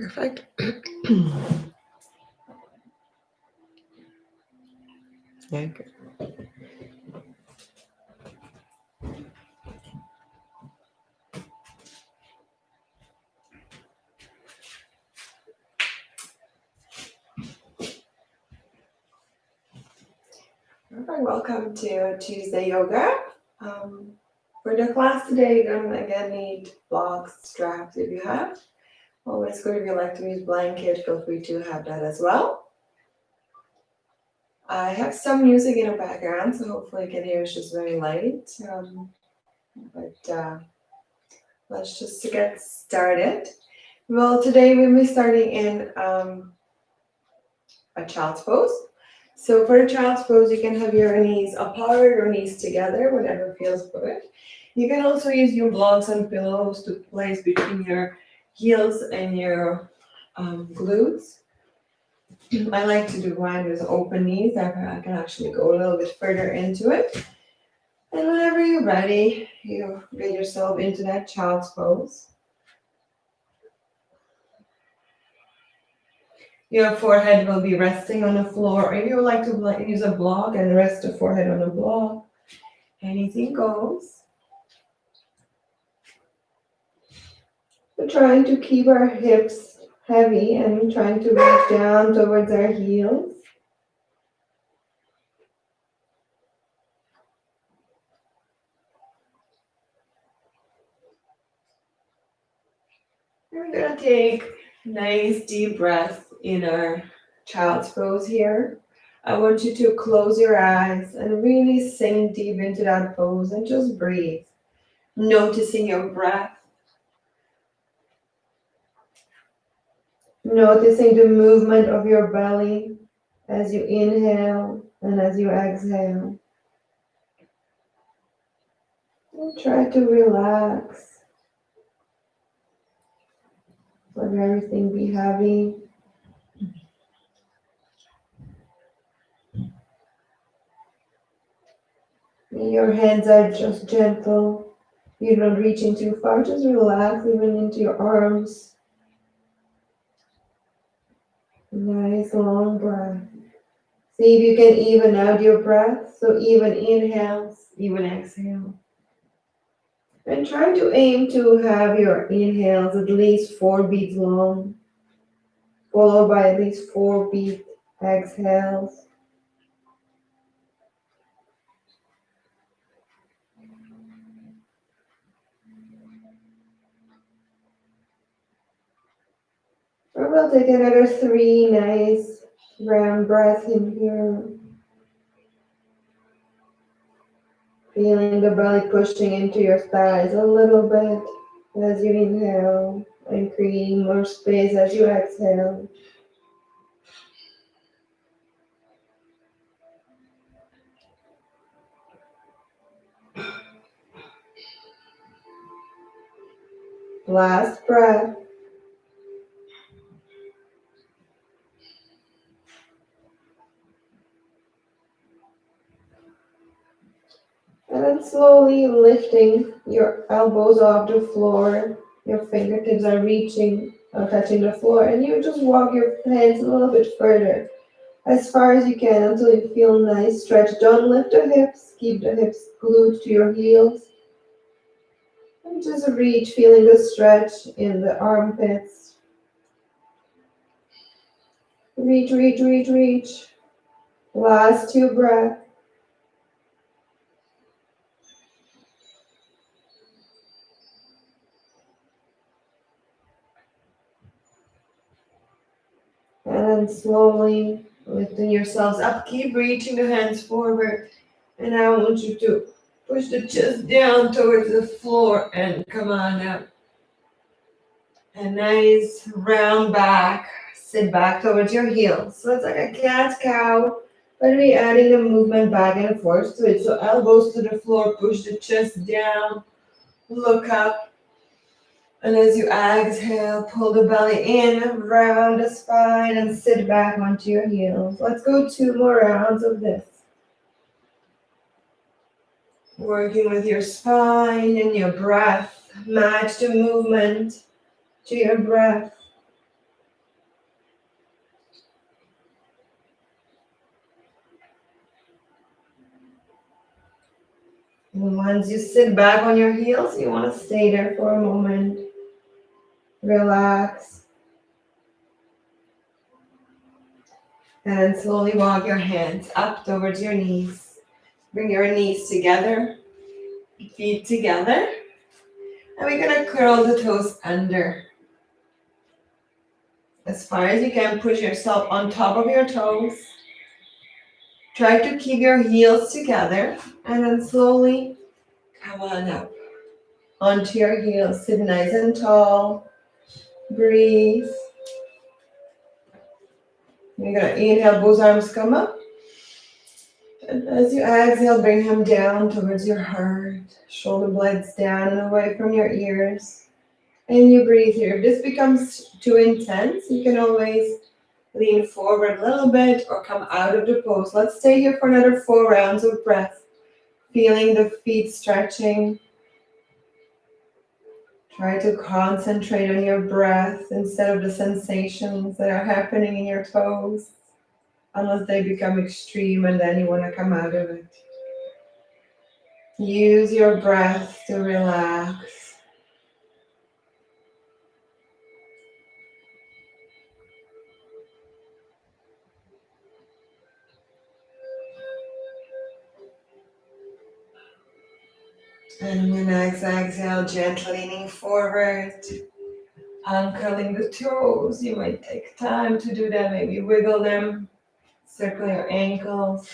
Perfect. Yeah, good. Perfect. Welcome to Tuesday Yoga. For the class today, you're going to again need blocks, straps if you have. Always good if you like to use blanket, feel free to have that as well. I have some music in the background, so hopefully you can hear it's just very light. But let's just get started. Well, today we'll be starting in a child's pose. So for the child's pose, you can have your knees apart or knees together, whatever feels good. You can also use your blocks and pillows to place between your heels and your glutes. I like to do mine with open knees. I can actually go a little bit further into it. And whenever you're ready, you get yourself into that child's pose. Your forehead will be resting on the floor, or if you would like to use a block and rest the forehead on a block, anything goes. We're trying to keep our hips heavy and trying to reach down towards our heels. We're going to take nice deep breaths in our child's pose here. I want you to close your eyes and really sink deep into that pose and just breathe, noticing your breath, noticing the movement of your belly as you inhale and as you exhale. And try to relax. Let everything be heavy. And your hands are just gentle. You're not reaching too far. Just relax even into your arms. Nice long breath. See if you can even out your breath. So even inhales, even exhale. And try to aim to have your inhales at least 4 beats long, followed by at least 4 beat exhales. Or we'll take another 3 nice round breaths in here. Feeling the belly pushing into your thighs a little bit as you inhale and creating more space as you exhale. Last breath. And then slowly lifting your elbows off the floor. Your fingertips are reaching or touching the floor, and you just walk your hands a little bit further, as far as you can until you feel nice stretch. Don't lift the hips, keep the hips glued to your heels. And just reach, feeling the stretch in the armpits. Reach, reach, reach, reach. Last 2 breaths. And then slowly lifting yourselves up. Keep reaching the hands forward. And I want you to push the chest down towards the floor and come on up. A nice round back. Sit back towards your heels. So it's like a cat-cow, but we're adding the movement back and forth to it. So elbows to the floor, push the chest down, look up. And as you exhale, pull the belly in, round the spine, and sit back onto your heels. Let's go 2 more rounds of this. Working with your spine and your breath. Match the movement to your breath. And once you sit back on your heels, you want to stay there for a moment. Relax. And slowly walk your hands up towards your knees. Bring your knees together, feet together. And we're going to curl the toes under. As far as you can, push yourself on top of your toes. Try to keep your heels together. And then slowly come on up onto your heels. Sit nice and tall. Breathe. You're going to inhale, both arms come up. And as you exhale, bring them down towards your heart. Shoulder blades down and away from your ears. And you breathe here. If this becomes too intense, you can always lean forward a little bit or come out of the pose. Let's stay here for another 4 rounds of breath. Feeling the feet stretching. Try to concentrate on your breath instead of the sensations that are happening in your toes. Unless they become extreme and then you want to come out of it. Use your breath to relax. And when exhale, gently leaning forward, uncurling the toes. You might take time to do that, maybe wiggle them, circle your ankles.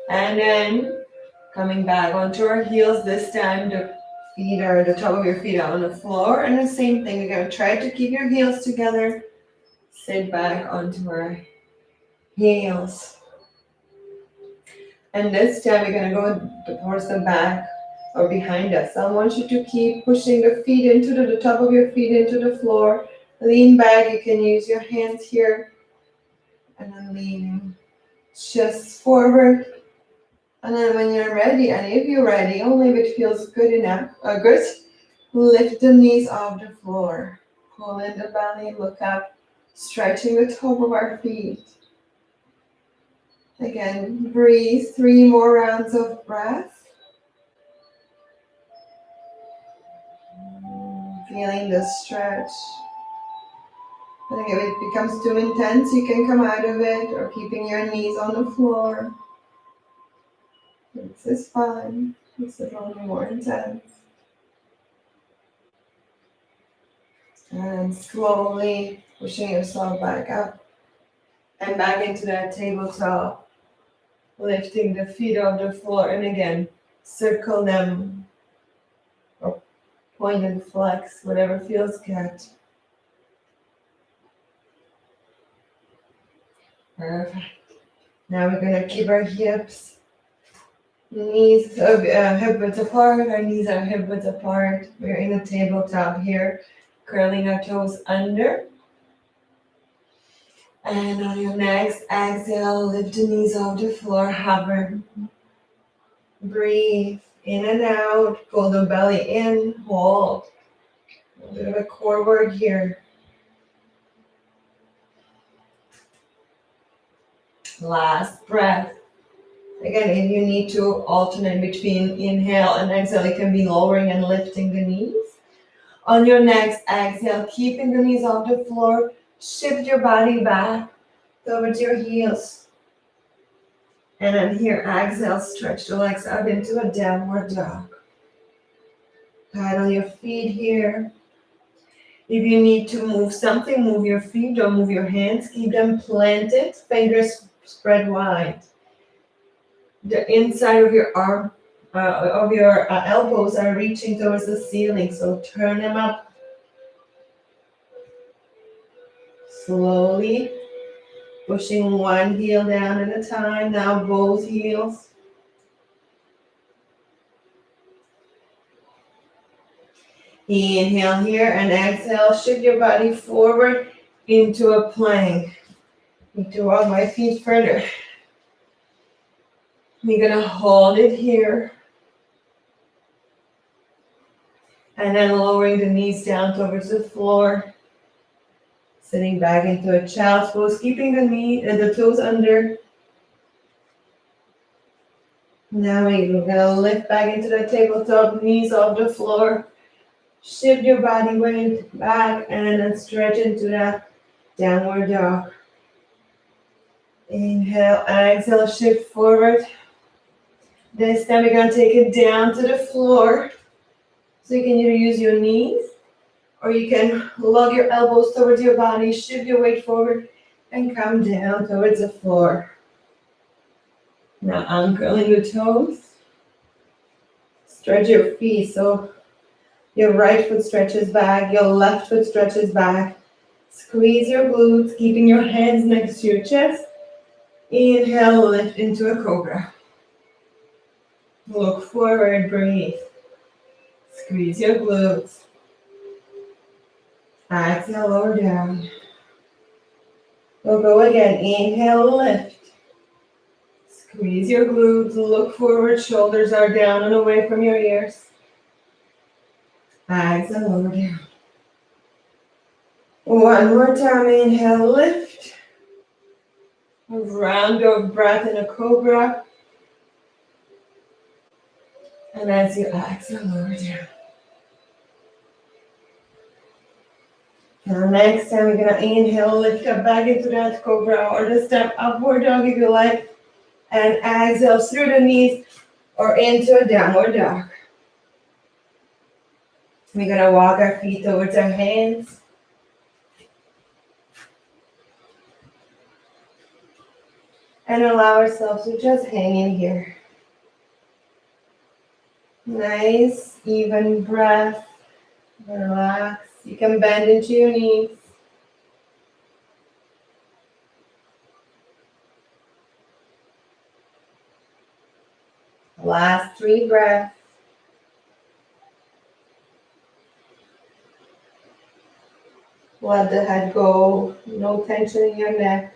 And then coming back onto our heels, this time the top of your feet are on the floor. And the same thing, you're going to try to keep your heels together. Sit back onto our heels. And this time we're going to go towards the back or behind us. I want you to keep pushing the feet into the top of your feet into the floor. Lean back. You can use your hands here. And then lean just forward. And then when you're ready, and if you're ready, only if it feels good enough, good, lift the knees off the floor. Pull in the belly, look up, stretching the top of our feet. Again, breathe. 3 more rounds of breath. Feeling the stretch. And if it becomes too intense, you can come out of it or keeping your knees on the floor. This is fine. This is only more intense. And slowly pushing yourself back up and back into that tabletop. Lifting the feet off the floor and again, circle them or point and flex, whatever feels good. Perfect. Now we're going to keep our hips, knees, hip width apart. Our knees are hip width apart. We're in the tabletop here, curling our toes under. And on your next exhale, lift the knees off the floor, hover. Breathe in and out, pull the belly in, hold. A bit of a core work here. Last breath. Again, if you need to alternate between inhale and exhale, it can be lowering and lifting the knees. On your next exhale, keeping the knees off the floor, shift your body back towards your heels. And then here, exhale, stretch the legs out into a downward dog. Paddle your feet here. If you need to move something, move your feet, don't move your hands. Keep them planted, fingers spread wide. The inside of your arm, of your elbows are reaching towards the ceiling, so turn them up. Slowly, pushing one heel down at a time, now both heels. Inhale here and exhale, shift your body forward into a plank. Need to walk my feet further. We're gonna hold it here. And then lowering the knees down towards the floor. Sitting back into a child's pose, keeping the toes under. Now we're gonna lift back into the tabletop, knees off the floor. Shift your body weight back and then stretch into that downward dog. Inhale, exhale, shift forward. This time we're gonna take it down to the floor. So you can either use your knees or you can lug your elbows towards your body, shift your weight forward, and come down towards the floor. Now uncurling the toes. Stretch your feet so your right foot stretches back, your left foot stretches back. Squeeze your glutes, keeping your hands next to your chest. Inhale, lift into a cobra. Look forward, breathe. Squeeze your glutes. Exhale, lower down. We'll go again. Inhale, lift. Squeeze your glutes, look forward, shoulders are down and away from your ears. Exhale, lower down. One more time, inhale, lift. A round of breath in a cobra. And as you exhale, lower down. Now next time, we're gonna inhale, lift up back into that cobra or the step upward dog if you like. And exhale through the knees or into a downward dog. We're gonna walk our feet towards our hands. And allow ourselves to just hang in here. Nice, even breath. Relax. You can bend into your knees. Last 3 breaths. Let the head go. No tension in your neck.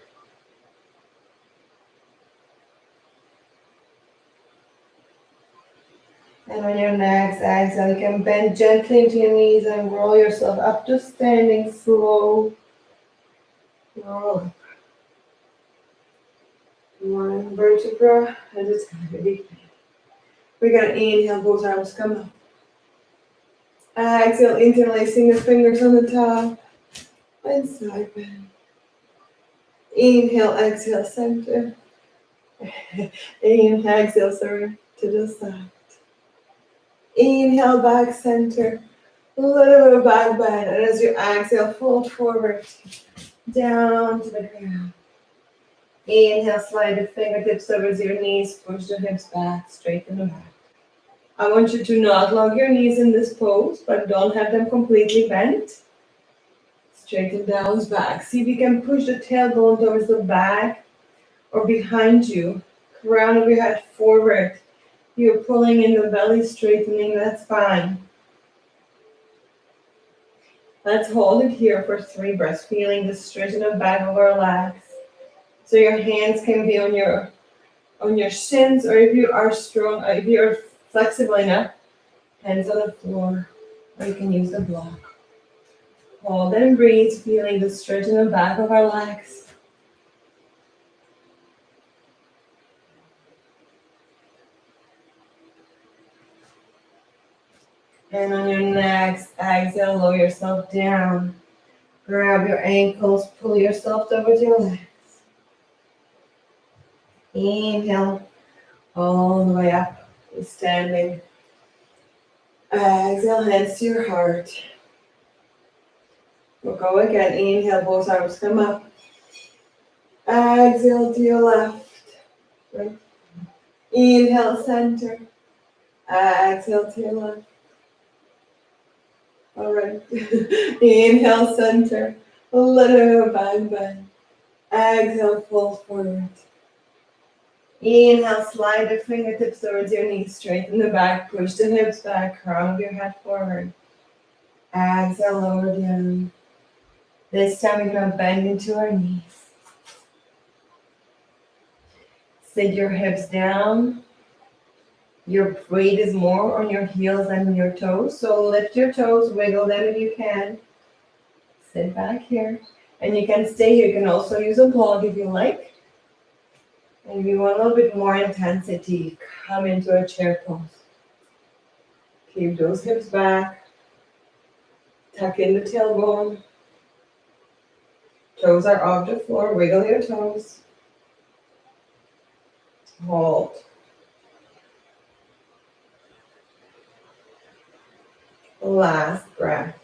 And on your next exhale, you can bend gently into your knees and roll yourself up to standing slow. Roll up. One vertebra and it's going to be deep. We're going to inhale, both arms come up. Exhale, interlacing the fingers on the top. And side bend. Inhale, exhale, center. Inhale, exhale, sorry, to the side. Inhale, back center. A little bit of back bend. And as you exhale, fold forward. Down to the ground. Inhale, slide the fingertips over your knees. Push the hips back, straighten the back. I want you to not lock your knees in this pose, but don't have them completely bent. Straighten down back. See if you can push the tailbone towards the back or behind you. Crown of your head forward. You're pulling in the belly, straightening, that's fine. Let's hold it here for 3 breaths, feeling the stretch in the back of our legs. So your hands can be on your shins, or if you are strong, if you are flexible enough, hands on the floor, or you can use the block. Hold and breathe, feeling the stretch in the back of our legs. And on your next exhale, lower yourself down. Grab your ankles, pull yourself towards your legs. Inhale, all the way up, standing. Exhale, hands to your heart. We'll go again. Inhale, both arms come up. Exhale to your left. Right. Inhale, center. Exhale to your left. All right. Inhale, center. A little back bend. Exhale, fold forward. Inhale, slide the fingertips towards your knees, straighten the back, push the hips back, crown of your head forward. Exhale, lower down. This time we're going to bend into our knees. Sit your hips down. Your weight is more on your heels than your toes, so lift your toes, wiggle them if you can. Sit back here, and you can stay here. You can also use a block if you like. And if you want a little bit more intensity, come into a chair pose. Keep those hips back. Tuck in the tailbone. Toes are off the floor. Wiggle your toes. Hold. Last breath.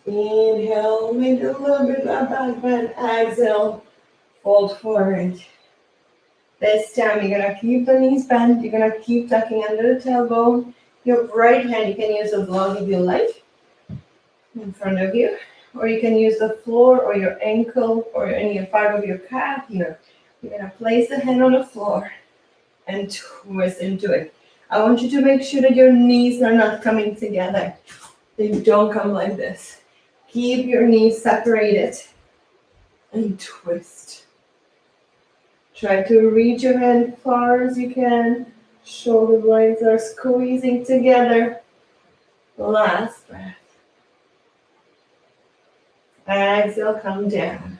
Inhale, make a little bit of back bend. Exhale, fold forward. This time you're gonna keep the knees bent. You're gonna keep tucking under the tailbone. Your right hand, you can use the block if you like in front of you, or you can use the floor or your ankle or any part of your calf here. You're gonna place the hand on the floor and twist into it. I want you to make sure that your knees are not coming together. They don't come like this. Keep your knees separated and twist. Try to reach your hand far as you can. Shoulder blades are squeezing together. Last breath. Exhale, come down.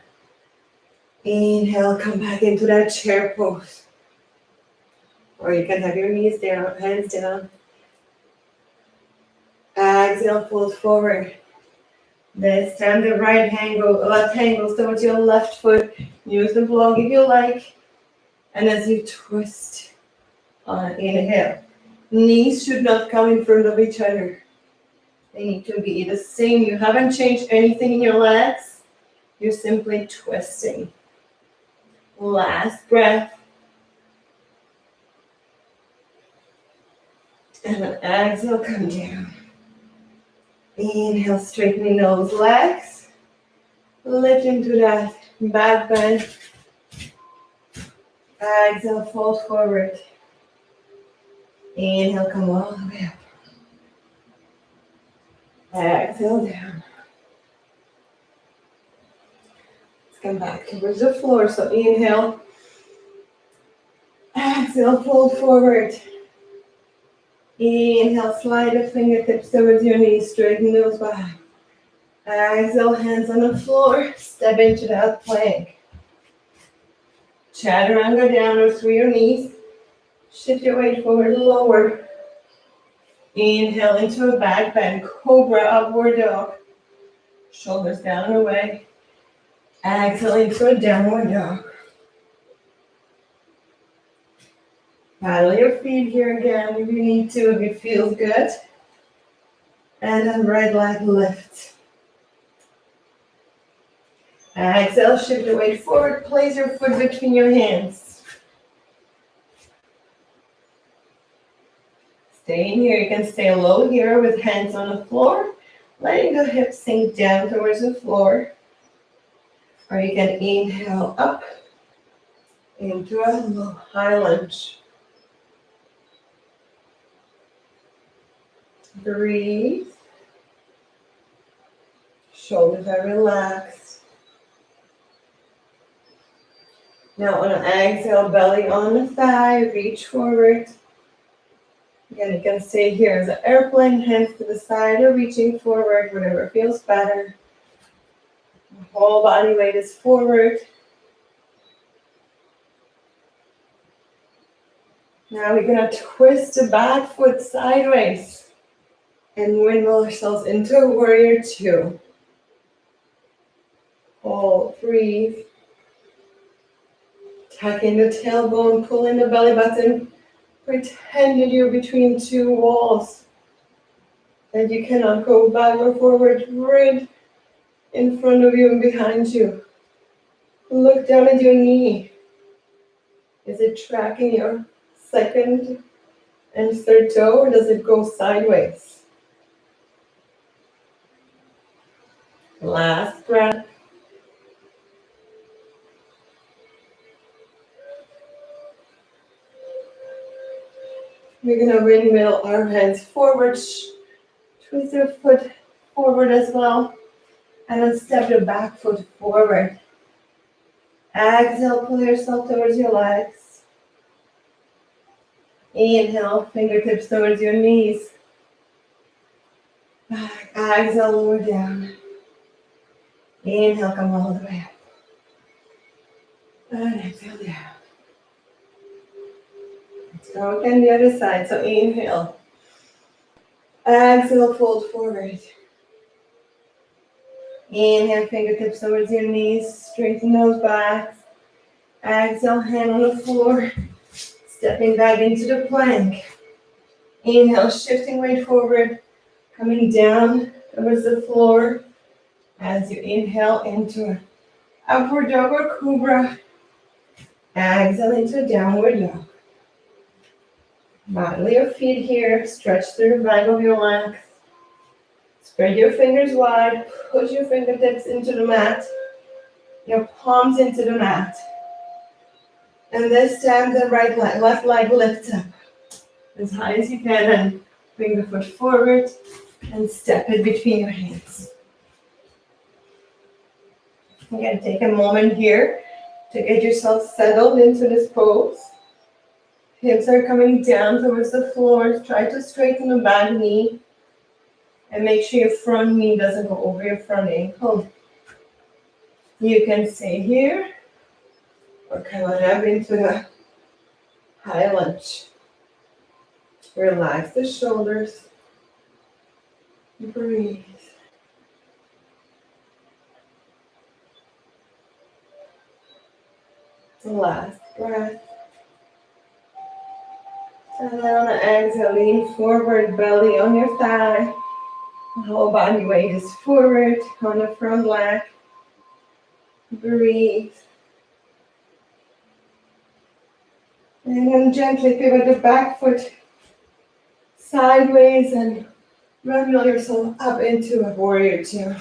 Inhale, come back into that chair pose. Or you can have your knees down, hands down. Exhale, fold forward. This time the left hand goes towards your left foot. Use the block if you like. And as you twist on inhale, knees should not come in front of each other. They need to be the same. You haven't changed anything in your legs. You're simply twisting. Last breath. And then exhale, come down. Inhale, straightening those legs. Lift into that back bend. Exhale, fold forward. Inhale, come all the way up. Exhale, down. Let's come back towards the floor. So inhale. Exhale, fold forward. Inhale, slide the fingertips towards your knees, straighten those back. Exhale, hands on the floor, step into that plank. Chaturanga down or through your knees. Shift your weight forward, lower. Inhale into a back bend, cobra, upward dog. Shoulders down and away. Exhale into a downward dog. Paddle your feet here again if you need to, if it feels good. And then right leg lift. Exhale, shift your weight forward. Place your foot between your hands. Staying here, you can stay low here with hands on the floor. Letting the hips sink down towards the floor. Or you can inhale up into a low high lunge. Breathe. Shoulders are relaxed. Now on an exhale, belly on the thigh, reach forward. Again, you can stay here as an airplane, hands to the side or reaching forward, whatever feels better. The whole body weight is forward. Now we're going to twist the back foot sideways and windmill ourselves into a warrior two. Hold, breathe. Tuck in the tailbone, pull in the belly button. Pretend that you're between two walls. And you cannot go back or forward, right in front of you and behind you. Look down at your knee. Is it tracking your second and third toe, or does it go sideways? Last breath. We're going to windmill our hands forward. Twist your foot forward as well. And then step your back foot forward. Exhale, pull yourself towards your legs. Inhale, fingertips towards your knees. Back. Exhale, lower down. Inhale, come all the way up. And exhale down. Let's go again the other side. So inhale. Exhale, fold forward. Inhale, fingertips towards your knees. Straighten those backs. Exhale, hand on the floor. Stepping back into the plank. Inhale, shifting weight forward. Coming down towards the floor. As you inhale into upward dog or cobra. Exhale into downward dog. Wiggle your feet here. Stretch through the back of your legs. Spread your fingers wide. Push your fingertips into the mat. Your palms into the mat. And this time the right leg, left leg lifts up as high as you can and bring the foot forward and step it between your hands. You're going to take a moment here to get yourself settled into this pose. Hips are coming down towards the floor. Try to straighten the back knee and make sure your front knee doesn't go over your front ankle. You can stay here or come on up into the high lunge. Relax the shoulders. Breathe. Last breath. And then on the exhale, lean forward, belly on your thigh. The whole body weight is forward on the front leg. Breathe. And then gently pivot the back foot sideways and roll yourself up into a warrior two.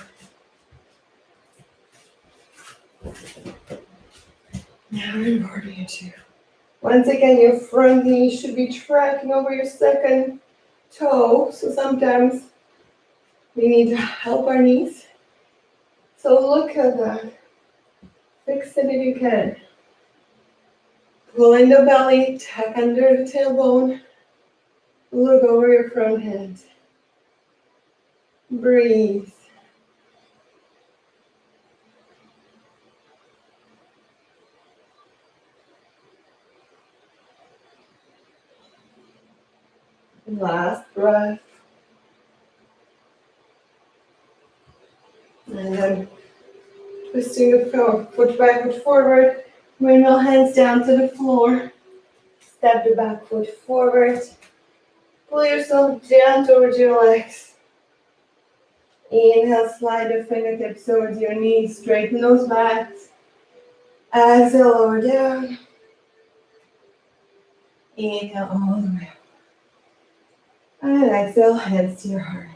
Now in warrior two. Once again, your front knee should be tracking over your second toe. So sometimes we need to help our knees. So look at that. Fix it if you can. Pull in the belly, tuck under the tailbone. Look over your front hand. Breathe. Last breath. And then twisting the foot back, foot forward. Windmill hands down to the floor. Step the back foot forward. Pull yourself down towards your legs. Inhale, slide the fingertips towards your knees. Straighten those backs. Exhale, lower down. Inhale all the way up. And exhale, hands to your heart.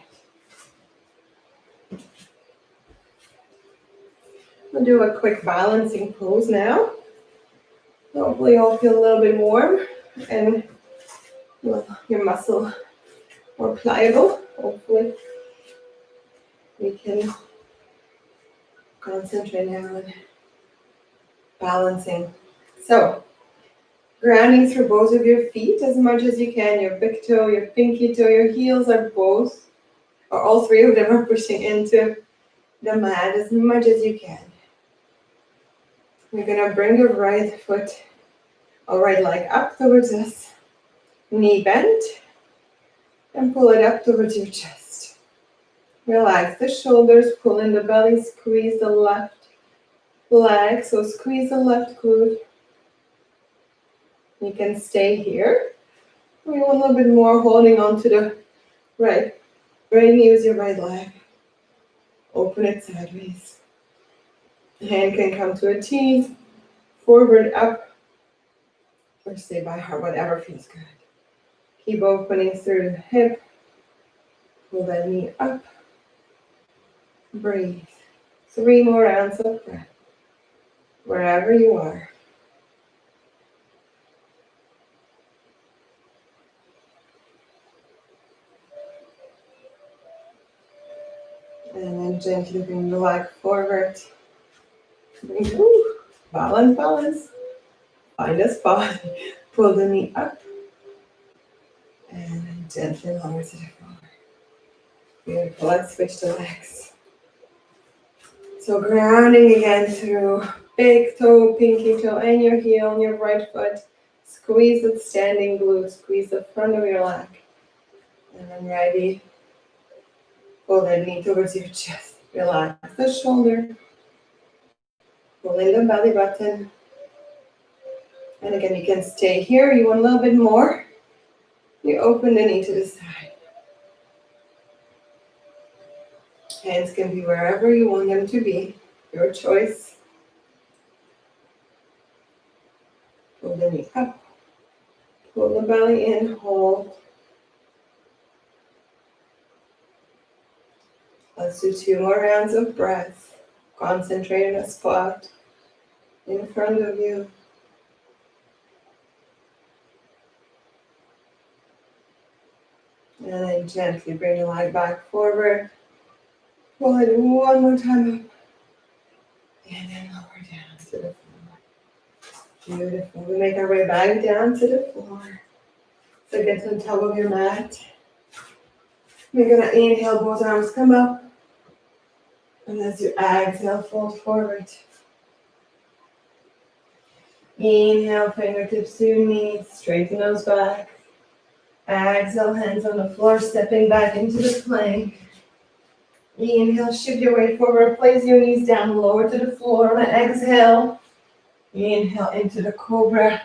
We'll do a quick balancing pose now. Hopefully you'll feel a little bit warm and your muscle more pliable. Hopefully we can concentrate now on balancing. So, grounding through both of your feet as much as you can. Your big toe, your pinky toe, your heels are both, or all three of them are pushing into the mat as much as you can. We're gonna bring your right foot or right leg up towards us. Knee bent. And pull it up towards your chest. Relax the shoulders, pull in the belly, squeeze the left leg. So squeeze the left glute. You can stay here. We want a little bit more holding on to the right. Use your right leg. Open it sideways. Hand can come to a T, forward, up, or stay by heart, whatever feels good. Keep opening through the hip. Pull that knee up. Breathe. 3 more rounds of breath. Wherever you are. And then gently bring the leg forward. Balance, balance. Find a spot. Pull the knee up. And then gently lower to the floor. Beautiful. Let's switch the legs. So grounding again through big toe, pinky toe, and your heel on your right foot. Squeeze that standing glute, squeeze the front of your leg. And then ready, pull that knee towards your chest. Relax the shoulder. Pull in the belly button. And again, you can stay here. You want a little bit more. You open the knee to the side. Hands can be wherever you want them to be. Your choice. Pull the knee up. Pull the belly in. Hold. Let's do 2 more rounds of breath. Concentrate on a spot in front of you. And then gently bring the leg back forward. Pull it one more time up. And then lower down to the floor. Beautiful. We make our way back down to the floor. So get on top of your mat. We're going to inhale, both arms come up. And as you exhale, fold forward. Inhale, fingertips to your knees, straighten those back. Exhale, hands on the floor, stepping back into the plank. Inhale, shift your weight forward, place your knees down, lower to the floor. And exhale, inhale into the cobra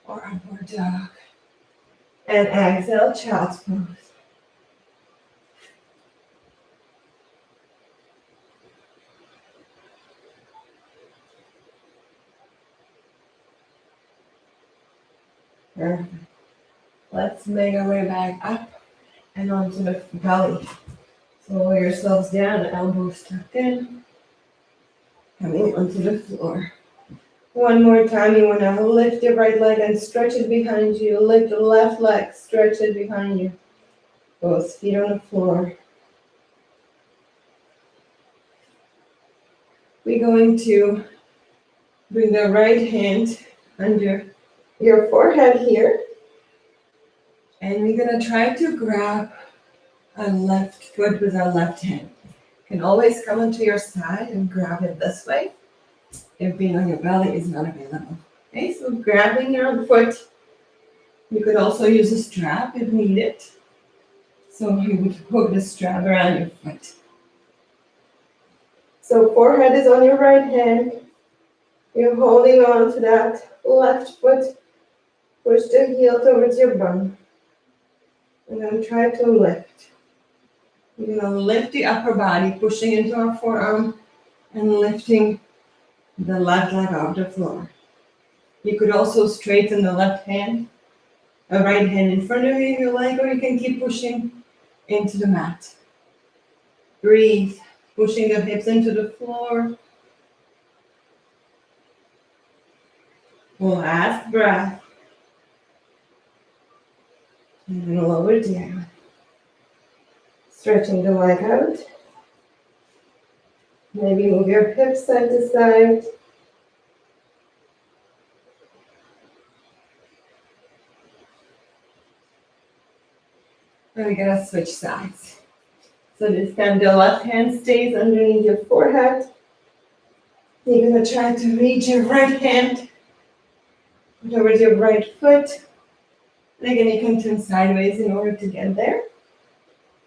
or upward dog. And exhale, child's pose. Perfect. Let's make our way back up and onto the belly. So lower yourselves down, elbows tucked in. Coming onto the floor. One more time, you want to lift your right leg and stretch it behind you. Lift the left leg, stretch it behind you. Both feet on the floor. We're going to bring the right hand under your forehead here. And we're going to try to grab a left foot with our left hand. You can always come onto your side and grab it this way if being on your belly is not available. Okay, so grabbing your foot. You could also use a strap if needed. So you would hook the strap around your foot. So forehead is on your right hand. You're holding on to that left foot. Push the heel towards your bum. And then try to lift. You're going to lift the upper body, pushing into our forearm and lifting the left leg off the floor. You could also straighten the left hand, a right hand in front of you, your leg, or you can keep pushing into the mat. Breathe, pushing the hips into the floor. Last breath. And then lower down. Stretching the leg out. Maybe move your hips side to side. And we're going to switch sides. So this time the left hand stays underneath your forehead. You're going to try to reach your right hand towards your right foot. And again, you can turn sideways in order to get there.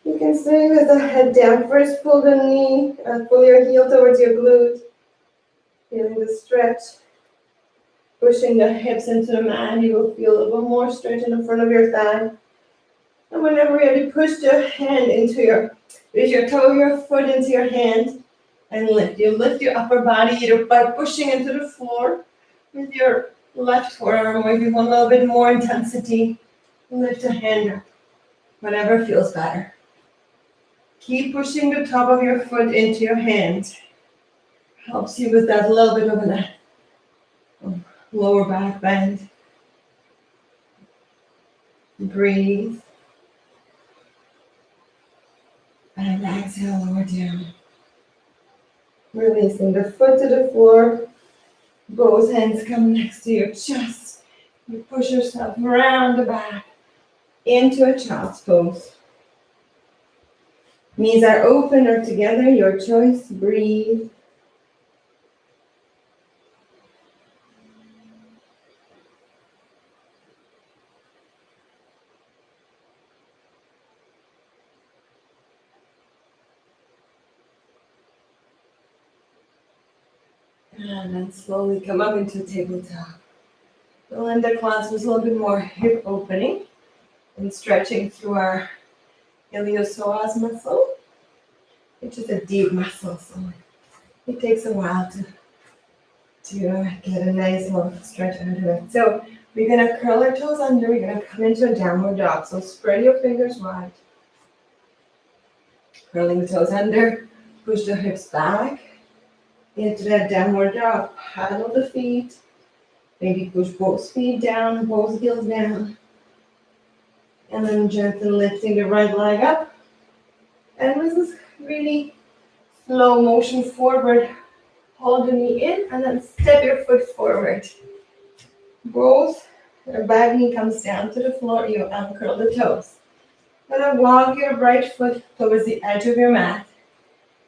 You can stay with the head down. First, pull the knee, pull your heel towards your glute. Feeling the stretch. Pushing the hips into the mat. You will feel a little more stretch in the front of your thigh. And whenever you're ready, push the hand into reach your toe, your foot into your hand and lift. You lift your upper body either by pushing into the floor with your left forearm, or if you want a little bit more intensity, lift a hand up, whatever feels better. Keep pushing the top of your foot into your hand. Helps you with that little bit of a lower back bend. Breathe. And exhale, lower down. Releasing the foot to the floor. Both hands come next to your chest. You push yourself around the back into a child's pose. Knees are open or together, your choice. Breathe. And then slowly come up into tabletop. We'll end the class with a little bit more hip opening and stretching through our iliopsoas muscle, which is a deep muscle, so it takes a while to get a nice little stretch out of it. So we're gonna curl our toes under, we're gonna come into a downward dog. So spread your fingers wide. Curling the toes under, push the hips back into that downward dog. Paddle the feet. Maybe push both feet down, both heels down. And then gently lifting the right leg up. And this is really slow motion forward. Hold the knee in and then step your foot forward. Both your back knee comes down to the floor. You uncurl the toes. Gonna walk your right foot towards the edge of your mat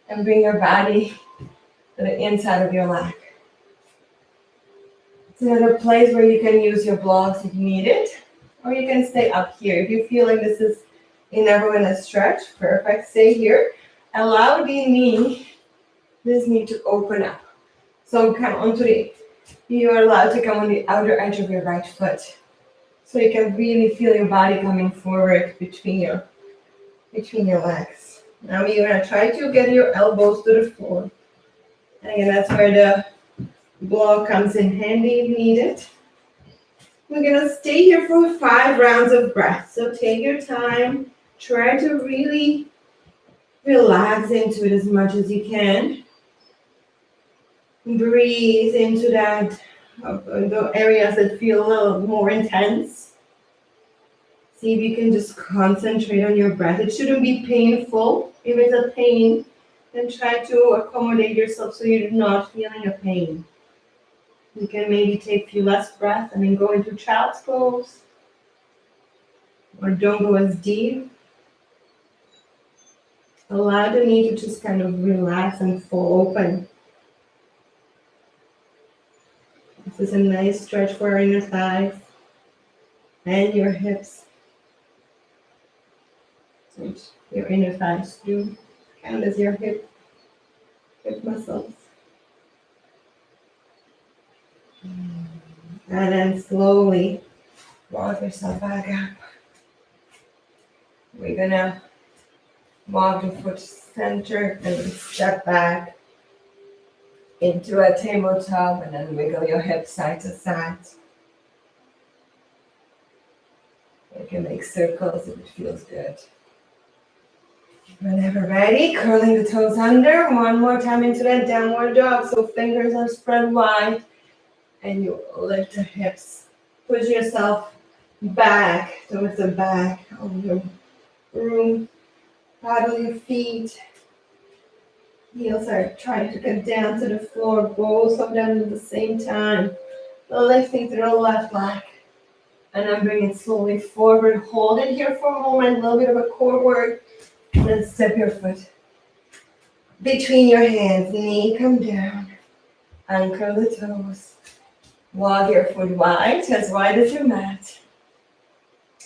and bring your body to the inside of your leg. It's another place where you can use your blocks if you need it, or you can stay up here. If you feel like this is enough of a stretch, perfect, stay here. Allow this knee to open up. So come onto you're allowed to come on the outer edge of your right foot. So you can really feel your body coming forward between your legs. Now you're gonna try to get your elbows to the floor. And again, that's where the block comes in handy if needed. We're gonna stay here for 5 rounds of breath. So take your time. Try to really relax into it as much as you can. Breathe into that, the areas that feel a little more intense. See if you can just concentrate on your breath. It shouldn't be painful. If it's a pain, then try to accommodate yourself so you're not feeling a pain. You can maybe take a few less breaths and then go into child's pose. Or don't go as deep. Allow the knee to just kind of relax and fall open. This is a nice stretch for our inner thighs and your hips. So your inner thighs do count as your hip muscles. And then slowly walk yourself back up. We're gonna walk the foot center and step back into a tabletop and then wiggle your hips side to side. You can make circles if it feels good. Whenever ready, curling the toes under. One more time into that downward dog. So fingers are spread wide and you lift the hips. Push yourself back towards the back of your room. Paddle your feet. Heels are trying to get down to the floor, both of them at the same time. Lifting through the left leg. And then bring it slowly forward. Hold it here for a moment, a little bit of a core work. And then step your foot between your hands. Knee come down. Uncurl the toes. Walk your foot wide as your mat.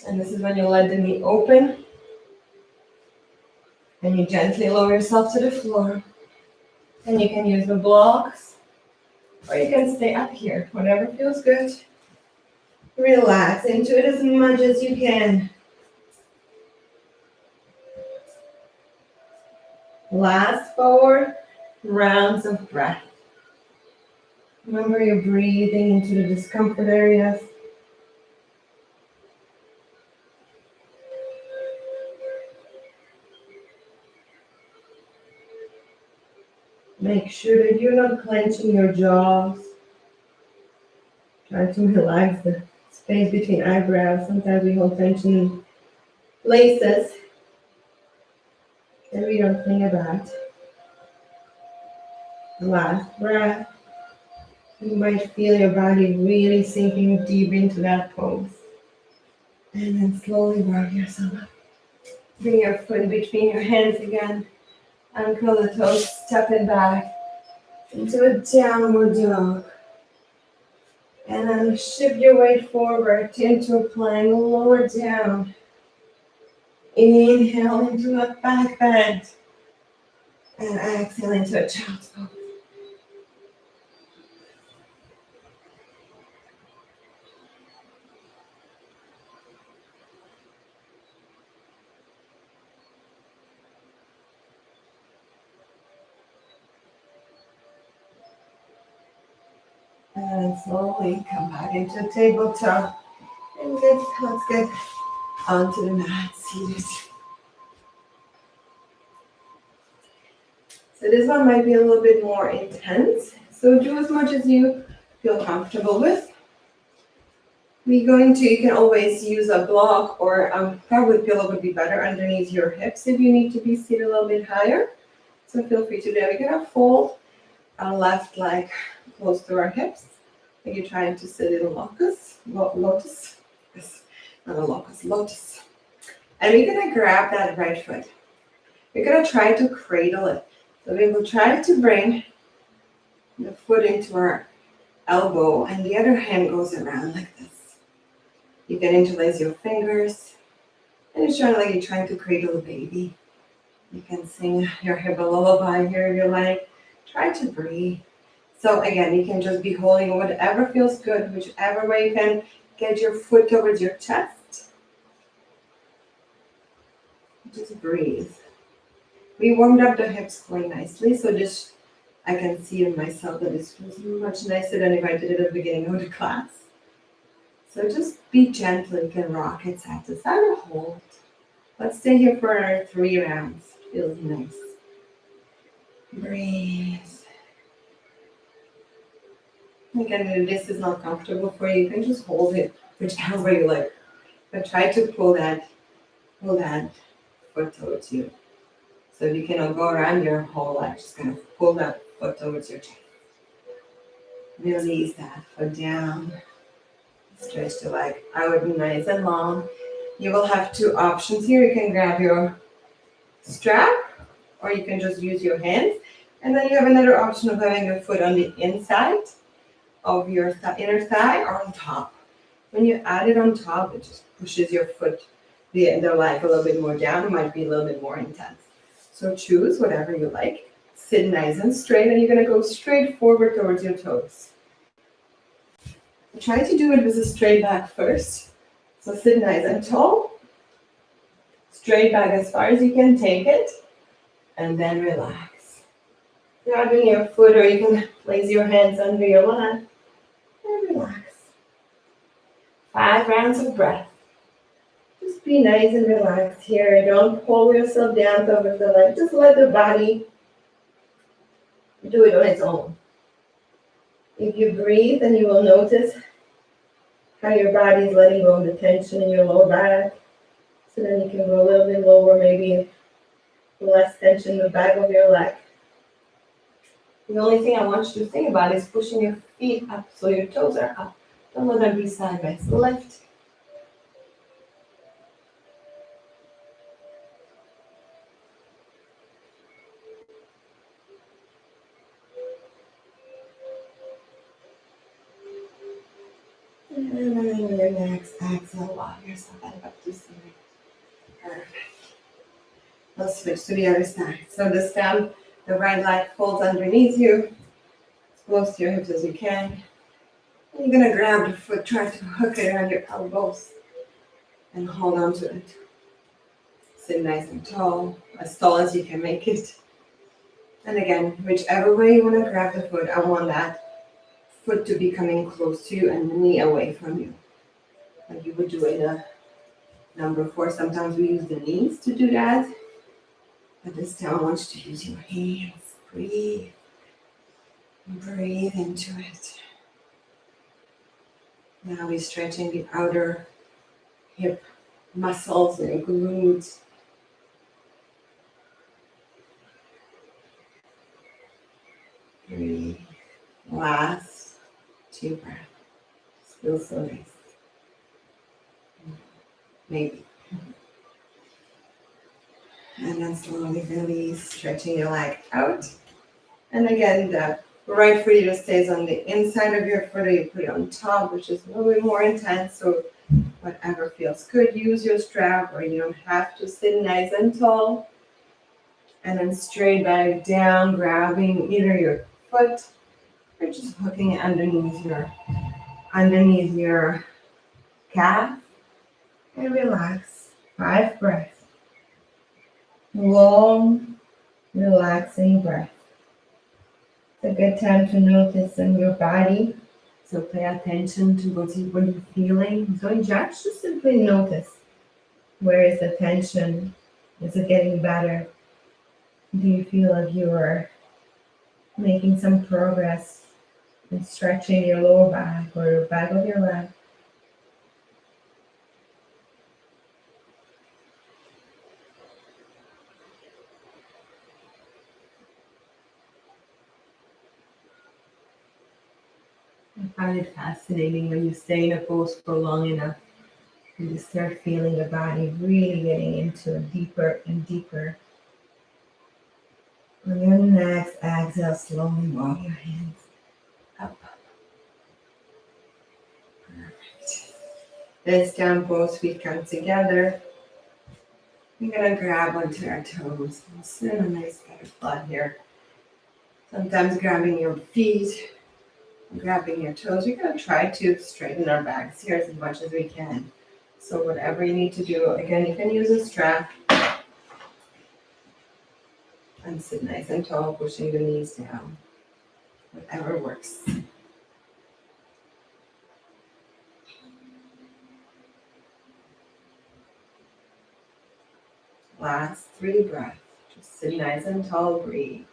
And this is when you let the knee open. And you gently lower yourself to the floor. And you can use the blocks, or you can stay up here, whatever feels good. Relax into it as much as you can. Last 4 rounds of breath. Remember, you're breathing into the discomfort areas. Make sure that you're not clenching your jaws. Try to relax the space between eyebrows. Sometimes we hold tension in places that we don't think about. Last breath. You might feel your body really sinking deep into that pose. And then slowly work yourself up. Bring your foot between your hands again. Uncurl the toes, step it back into a downward dog. And then shift your weight forward into a plank, lower down. Inhale into a back bend. And exhale into a child's pose. And slowly come back into tabletop. And let's get onto the mat, seated. So this one might be a little bit more intense. So do as much as you feel comfortable with. You can always use a block or probably pillow would be better underneath your hips if you need to be seated a little bit higher. So feel free to do that. We're gonna fold our left leg close to our hips. Like you're trying to sit in a lotus. Yes, not a locust, lotus. And we're gonna grab that right foot. We're gonna try to cradle it. So we will try to bring the foot into our elbow and the other hand goes around like this. You can interlace your fingers and it's kind of like you're trying to cradle a baby. You can sing your hip a lullaby here if you like. Try to breathe. So again, you can just be holding whatever feels good, whichever way you can get your foot towards your chest. Just breathe. We warmed up the hips quite nicely, so just I can see in myself that this feels much nicer than if I did it at the beginning of the class. So just be gentle. You can rock it side to side or hold. Let's stay here for 3 rounds. Feels nice. Breathe. Again, if this is not comfortable for you, you can just hold it whichever way you like. But try to pull that foot towards you. So if you cannot go around your whole leg, just kind of pull that foot towards your chest. Release that foot down. Stretch the leg out nice and long. You will have 2 options here. You can grab your strap or you can just use your hands. And then you have another option of having your foot on the inside of your inner thigh or on top. When you add it on top, it just pushes your foot, the leg a little bit more down. It might be a little bit more intense. So choose whatever you like. Sit nice and straight and you're going to go straight forward towards your toes. Try to do it with a straight back first. So sit nice and tall. Straight back as far as you can take it. And then relax. Grabbing your foot or you can place your hands under your lap. And relax. 5 rounds of breath. Just be nice and relaxed here. Don't pull yourself down over the leg. Just let the body do it on its own. If you breathe, then you will notice how your body is letting go of the tension in your lower back. So then you can go a little bit lower, maybe less tension in the back of your leg. The only thing I want you to think about is pushing your feet up so your toes are up. Don't let them be sideways. Lift. And then your next exhale, lock yourself up to center. Perfect. Let's switch to the other side. So this time, the right leg folds underneath you, as close to your hips as you can. And you're going to grab the foot, try to hook it around your elbows, and hold on to it. Sit nice and tall as you can make it. And again, whichever way you want to grab the foot, I want that foot to be coming close to you and the knee away from you. Like you would do in a number 4. Sometimes we use the knees to do that. But this time I want you to use your hands. Breathe. Breathe into it. Now we're stretching the outer hip muscles and glutes. Breathe. Last 2 breaths. Feels so nice. Maybe. And then slowly release, stretching your leg out. And again, the right foot just stays on the inside of your foot, or you put it on top, which is a little bit more intense. So whatever feels good, use your strap, or you don't have to sit nice and tall. And then straight back down, grabbing either your foot or just hooking it underneath your calf. And relax. 5 breaths. Long, relaxing breath. It's a good time to notice in your body. So pay attention to what you're feeling. Don't judge, just simply notice. Where is the tension? Is it getting better? Do you feel like you are making some progress in stretching your lower back or the back of your leg? I find it fascinating when you stay in a pose for long enough and you start feeling the body really getting into deeper and deeper. On your next exhale, slowly walk your hands up. Perfect. This time, both feet come together. We're gonna grab onto our toes. Sit in a nice butterfly here. Sometimes grabbing your feet, grabbing your toes. We're gonna try to straighten our backs here as much as we can. So whatever you need to do, again, you can use a strap and sit nice and tall, pushing the knees down. Whatever works. Last 3 breaths. Just sit nice and tall, breathe.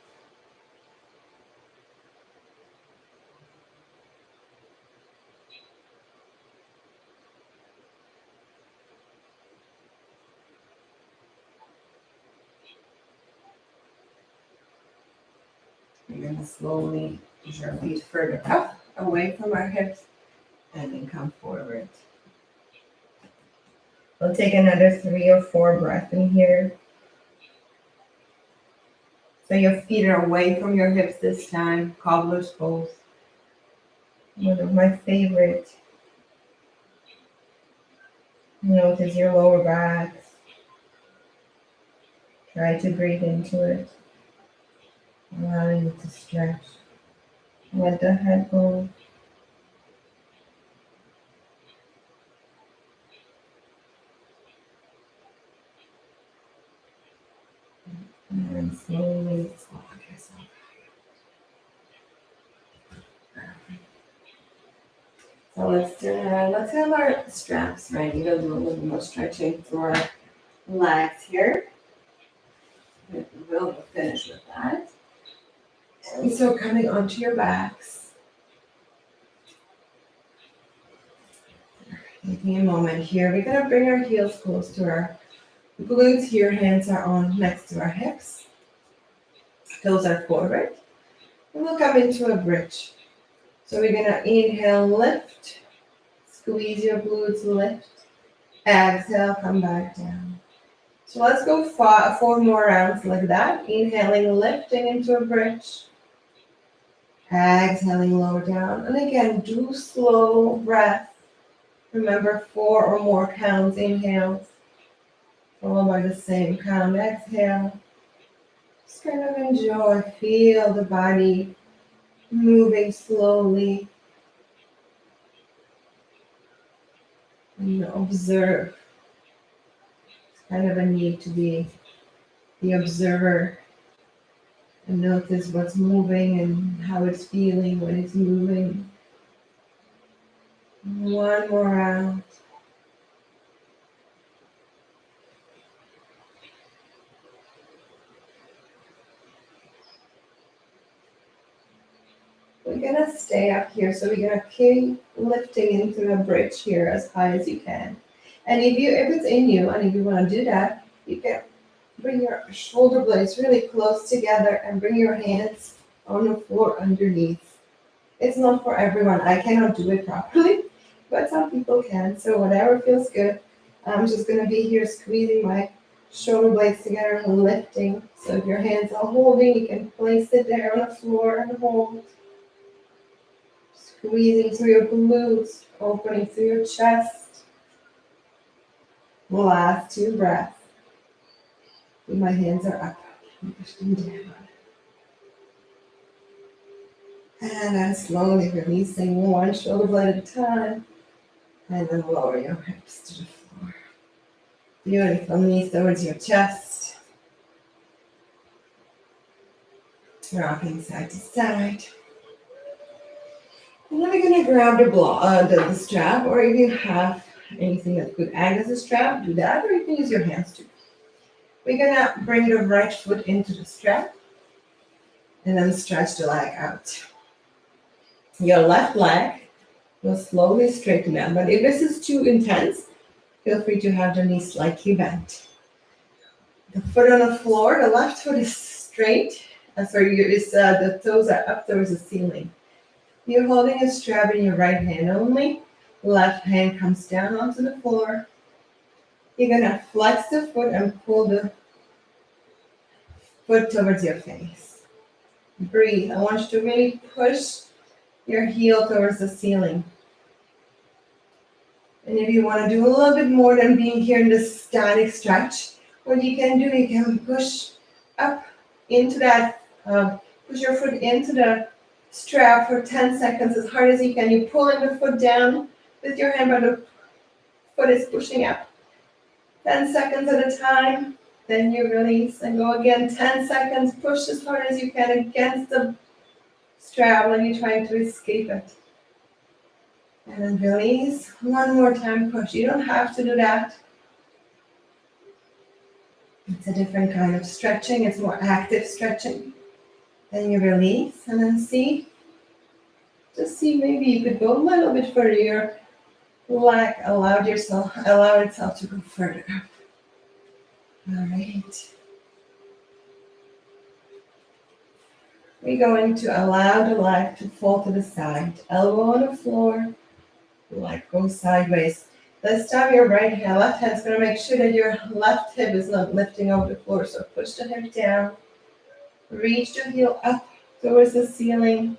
We're going to slowly push our feet further up, away from our hips, and then come forward. We'll take another 3 or 4 breaths in here. So your feet are away from your hips this time, cobbler's pose. One of my favorite. Notice your lower back. Try to breathe into it, allowing it to stretch. Let the head go. And then slowly walk yourself. So let's have our straps ready. We'll do a little more stretching through our legs here. We'll finish with that. And so coming onto your backs. Taking a moment here. We're going to bring our heels close to our glutes here. Hands are on next to our hips. Toes are forward. And we'll come into a bridge. So we're going to inhale, lift. Squeeze your glutes, lift. Exhale, come back down. So let's go 4 more rounds like that. Inhaling, lifting into a bridge. Exhaling, lower down. And again, do slow breath. Remember 4 or more counts, inhales. Followed by the same count, exhale. Just kind of enjoy, feel the body moving slowly. And observe. It's kind of a need to be the observer and notice what's moving and how it's feeling when it's moving. 1 more round. We're gonna stay up here, so we're gonna keep lifting into the bridge here as high as you can. And if it's in you, and if you want to do that, you can bring your shoulder blades really close together and bring your hands on the floor underneath. It's not for everyone. I cannot do it properly, but some people can. So whatever feels good. I'm just gonna be here squeezing my shoulder blades together and lifting. So if your hands are holding, you can place it there on the floor and hold. Squeezing through your glutes, opening through your chest. Last 2 breaths. My hands are up. Push them down. And then slowly releasing one shoulder blade at a time. And then lower your hips to the floor. Beautiful. Knees towards your chest. Rocking side to side. And then we're going to grab the strap, or if you have anything that could act as a strap, do that, or you can use your hands too. We're going to bring the right foot into the strap and then stretch the leg out. Your left leg will slowly straighten out, but if this is too intense, feel free to have the knees slightly bent. The foot on the floor, the left foot is straight, the toes are up towards the ceiling. You're holding a strap in your right hand only. Left hand comes down onto the floor. You're going to flex the foot and pull the foot towards your face. Breathe. I want you to really push your heel towards the ceiling. And if you want to do a little bit more than being here in this static stretch, what you can do, you can push up into that, push your foot into the strap for 10 seconds as hard as you can. You're pulling the foot down with your hand, but the foot is pushing up. 10 seconds at a time, then you release and go again. 10 seconds, push as hard as you can against the strap when you're trying to escape it. And then release. One more time, push. You don't have to do that. It's a different kind of stretching. It's more active stretching. Then you release and then see. Just see, maybe you could go a little bit further. Your leg allow itself to go further up. All right. We're going to allow the leg to fall to the side. Elbow on the floor. Leg goes sideways. This time your left hand is going to make sure that your left hip is not lifting over the floor. So push the hip down. Reach the heel up towards the ceiling.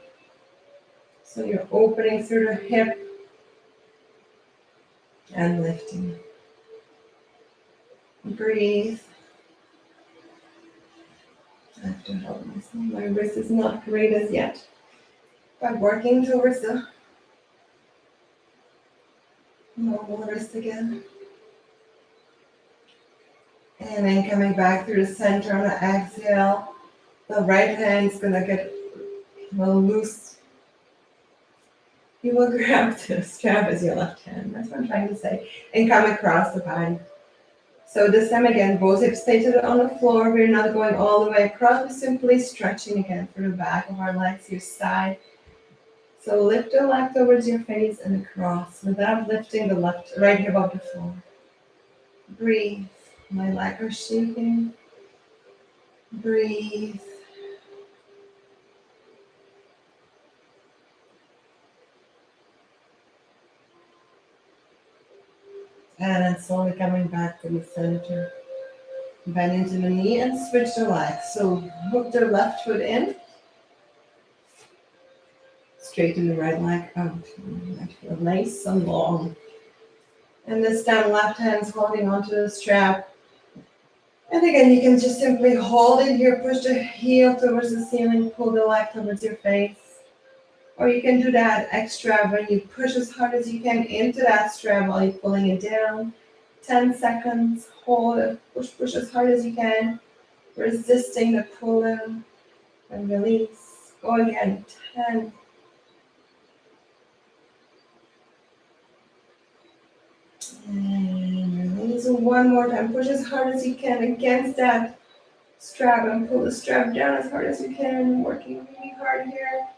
So you're opening through the hip and lifting. Breathe. I have to help myself. My wrist is not great as yet. But working towards the normal wrist again. And then coming back through the center on the exhale. The right hand is going to get a little loose. You will grab the strap as your left hand. That's what I'm trying to say. And come across the body. So this time again, both hips stay on the floor. We're not going all the way across. We're simply stretching again through the back of our legs, your side. So lift the leg towards your face and across without lifting the right hip off the floor. Breathe. My legs are shaking. Breathe. And then slowly coming back to the center. Bend into the knee and switch the leg. So hook the left foot in. Straighten the right leg out. Right foot nice and long. And this time left hand's holding onto the strap. And again, you can just simply hold it here, push the heel towards the ceiling, pull the leg towards your face. Or you can do that extra when you push as hard as you can into that strap while you're pulling it down. 10 seconds, hold it, push as hard as you can, resisting the pull in and release. Go again, 10. And release one more time. Push as hard as you can against that strap and pull the strap down as hard as you can. Working really hard here.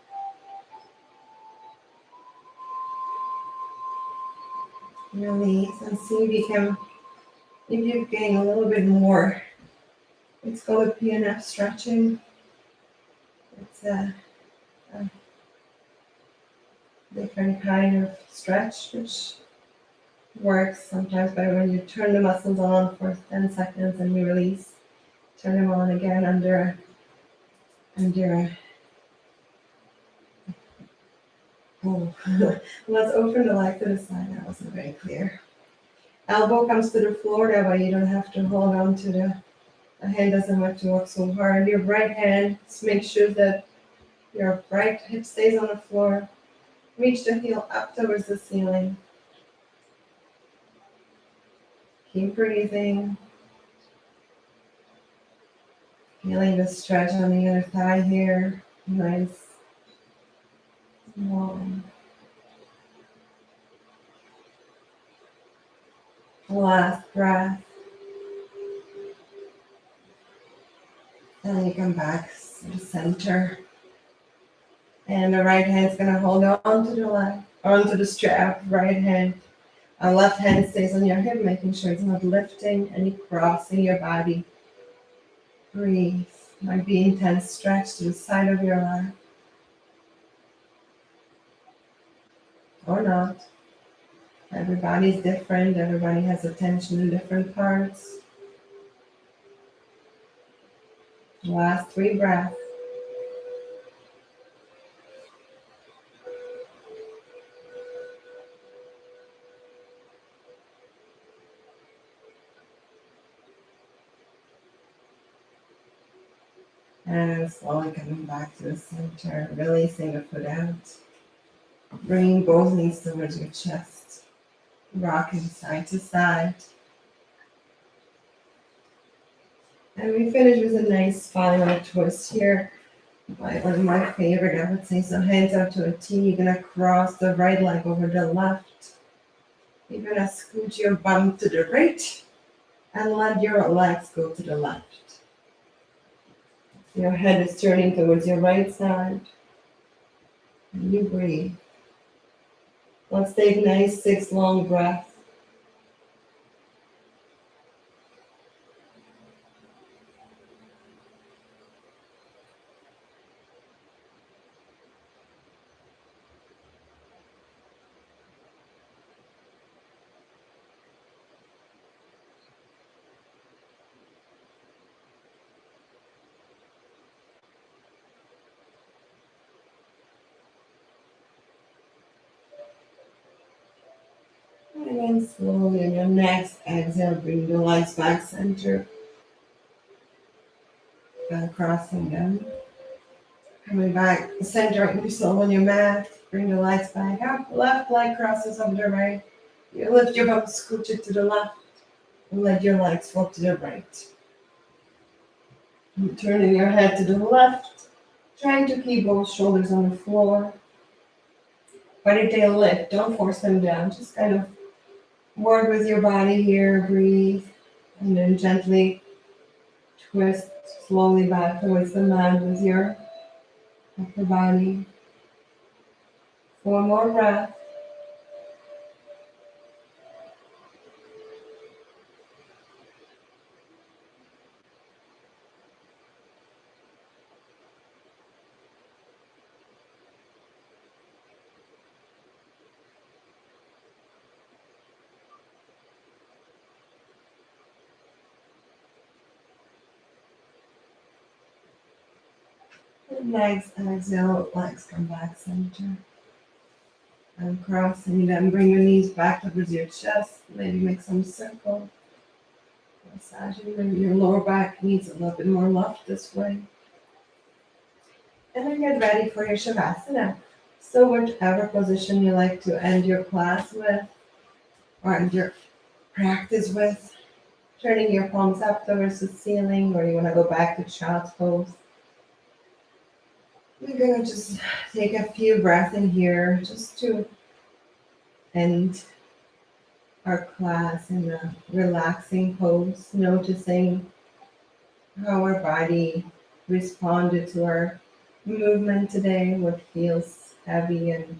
Release and see if you gain a little bit more. It's called a PNF stretching. It's a different kind of stretch, which Works sometimes better when you turn the muscles on for 10 seconds and you release. Turn them on again under. Oh, let's open the leg to the side. That wasn't very clear. Elbow comes to the floor. That way you don't have to hold on to the hand doesn't have to work so hard. Your right hand, just make sure that your right hip stays on the floor. Reach the heel up towards the ceiling. Keep breathing. Feeling the stretch on the other thigh here. Nice. Long. Last breath. And you come back to the center. And the right hand's gonna hold on to the left, onto the strap, right hand. Left hand stays on your hip, making sure it's not lifting and you're crossing your body. Breathe. Might be intense stretch to the side of your leg. Or not. Everybody's different. Everybody has attention in different parts. Last 3 breaths. And slowly coming back to the center, releasing the foot out. Bringing both knees towards your chest. Rocking side to side. And we finish with a nice final twist here. One of my favorite, I would say. So hands out to a T. You're going to cross the right leg over the left. You're going to scoot your bum to the right and let your legs go to the left. Your head is turning towards your right side. And you breathe. Let's take nice 6 long breaths. And then slowly on your next exhale, bring the legs back center. And crossing them. Coming back, centering yourself on your mat. Bring the legs back up. Left leg crosses over the right. You lift your bum, scooch it to the left. And let your legs fall to the right. And turning your head to the left. Trying to keep both shoulders on the floor. But if they lift, don't force them down. Just kind of work with your body here. Breathe. And then gently twist slowly back towards the mat with your upper body. 4 more breaths. And next exhale, legs come back center. And crossing them, bring your knees back towards your chest. Maybe make some circle. Massaging. Maybe your lower back needs a little bit more love this way. And then get ready for your Shavasana. So whichever position you like to end your class with, or end your practice with, turning your palms up towards the ceiling, or you want to go back to child's pose. We're going to just take a few breaths in here just to end our class in a relaxing pose, noticing how our body responded to our movement today, what feels heavy and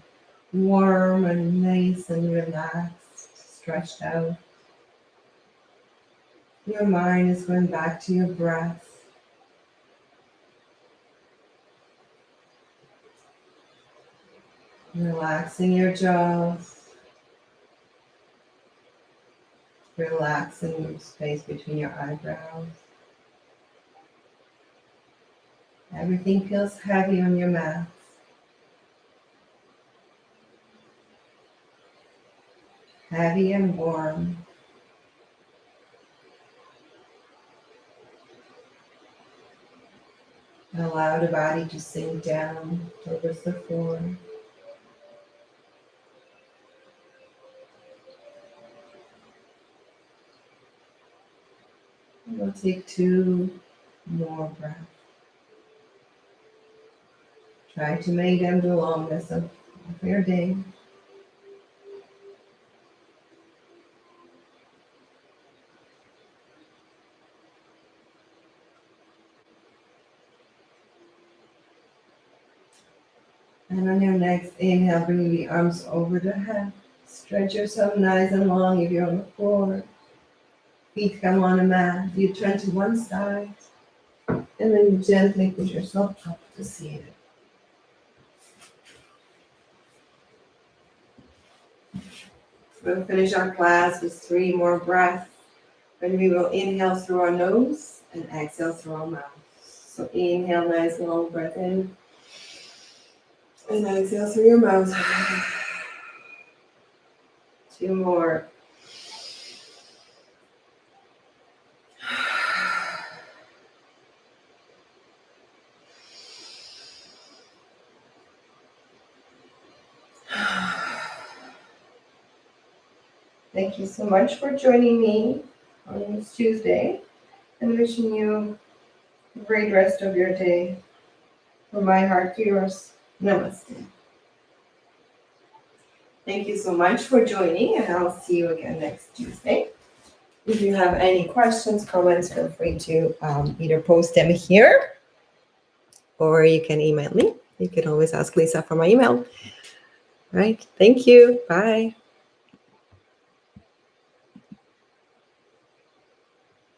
warm and nice and relaxed, stretched out. Your mind is going back to your breath. Relaxing your jaws. relaxing the space between your eyebrows. Everything feels heavy on your mat. Heavy and warm. Allow the body to sink down towards the floor. We'll take 2 more breaths. Try to make them the longest of your day. And on your next inhale, bring the arms over the head. Stretch yourself nice and long if you're on the floor. Feet come on the mat. You turn to one side. And then you gently push yourself up to seated. We'll finish our class with 3 more breaths. And we will inhale through our nose and exhale through our mouth. So inhale, nice long breath in. And exhale through your mouth. 2 more. Thank you so much for joining me on this Tuesday, and wishing you a great rest of your day. From my heart to yours, namaste. Thank you so much for joining, and I'll see you again next Tuesday. If you have any questions, comments, feel free to either post them here or you can email me. You can always ask Lisa for my email. All right. Thank you. Bye.